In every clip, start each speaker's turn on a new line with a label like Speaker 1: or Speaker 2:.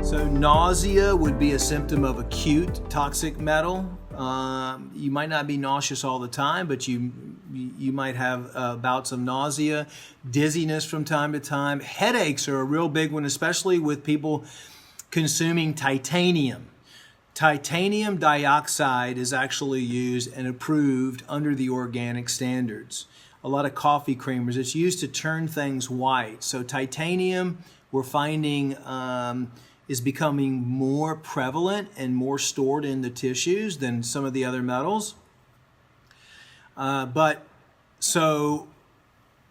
Speaker 1: So nausea would be a symptom of acute toxic metal. You might not be nauseous all the time, but you might have bouts of nausea, dizziness from time to time. Headaches are a real big one, especially with people consuming titanium. Titanium dioxide is actually used and approved under the organic standards. A lot of coffee creamers, it's used to turn things white. So titanium, we're finding, is becoming more prevalent and more stored in the tissues than some of the other metals. So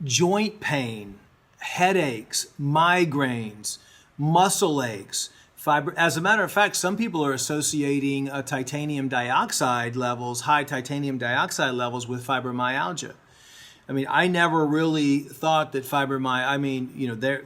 Speaker 1: joint pain, headaches, migraines, muscle aches, as a matter of fact, some people are associating titanium dioxide levels, high titanium dioxide levels with fibromyalgia. I mean, I never really thought that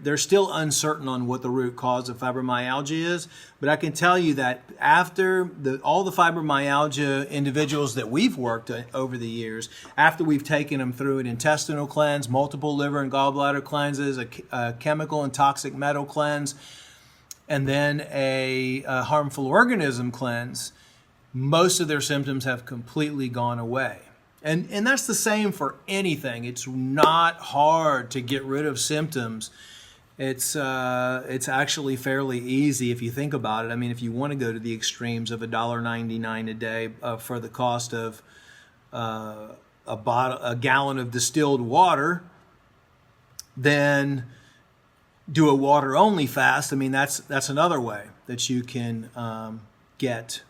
Speaker 1: they're still uncertain on what the root cause of fibromyalgia is, but I can tell you that after all the fibromyalgia individuals that we've worked over the years, after we've taken them through an intestinal cleanse, multiple liver and gallbladder cleanses, a chemical and toxic metal cleanse, and then a harmful organism cleanse, most of their symptoms have completely gone away. And that's the same for anything. It's not hard to get rid of symptoms. It's actually fairly easy if you think about it. I mean, if you want to go to the extremes of $1.99 a day for the cost of a gallon of distilled water, then do a water-only fast. I mean, that's another way that you can get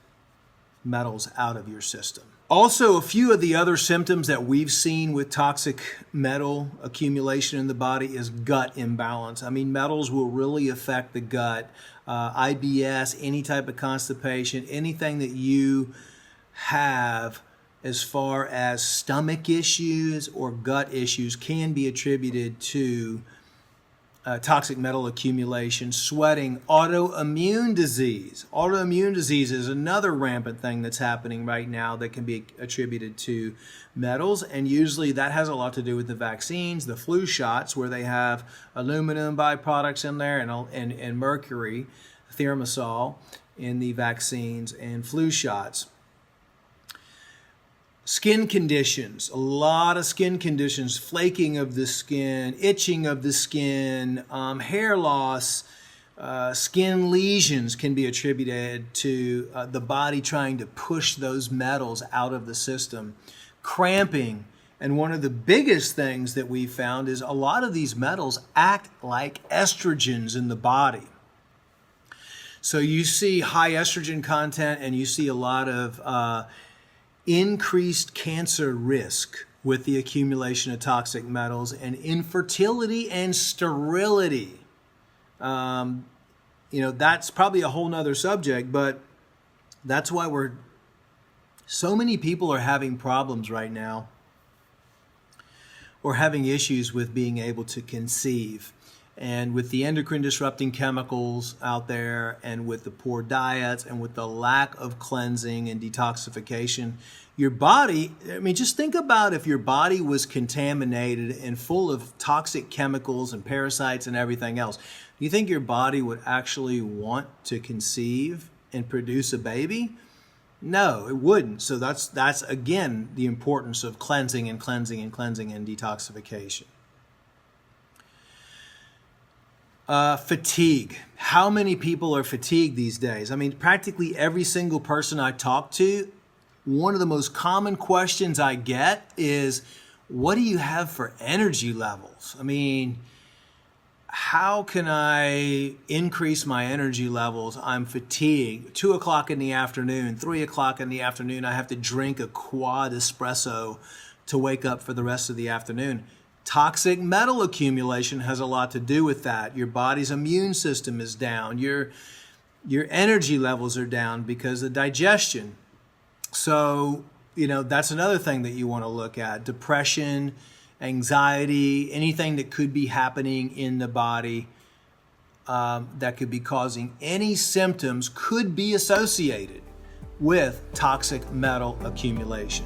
Speaker 1: metals out of your system. Also, a few of the other symptoms that we've seen with toxic metal accumulation in the body is gut imbalance. I mean, metals will really affect the gut. IBS, any type of constipation, anything that you have as far as stomach issues or gut issues can be attributed to toxic metal accumulation. Sweating, autoimmune disease. Autoimmune disease is another rampant thing that's happening right now that can be attributed to metals, and usually that has a lot to do with the vaccines, the flu shots, where they have aluminum byproducts in there and mercury, thimerosal, in the vaccines and flu shots. Skin conditions, a lot of skin conditions, flaking of the skin, itching of the skin, hair loss, skin lesions can be attributed to the body trying to push those metals out of the system. Cramping, and one of the biggest things that we found is a lot of these metals act like estrogens in the body. So you see high estrogen content and you see a lot of increased cancer risk with the accumulation of toxic metals, and infertility and sterility. That's probably a whole nother subject, but that's why so many people are having problems right now or having issues with being able to conceive. And with the endocrine disrupting chemicals out there, and with the poor diets, and with the lack of cleansing and detoxification, your body, just think about if your body was contaminated and full of toxic chemicals and parasites and everything else. Do you think your body would actually want to conceive and produce a baby? No, it wouldn't. So that's again the importance of cleansing and detoxification. Fatigue. How many people are fatigued these days? I mean, practically every single person I talk to, one of the most common questions I get is, what do you have for energy levels? I mean, how can I increase my energy levels? I'm fatigued. 2 o'clock in the afternoon, 3 o'clock in the afternoon, I have to drink a quad espresso to wake up for the rest of the afternoon. Toxic metal accumulation has a lot to do with that. Your body's immune system is down. Your energy levels are down because of digestion. So, that's another thing that you want to look at. Depression, anxiety, anything that could be happening in the body that could be causing any symptoms could be associated with toxic metal accumulation.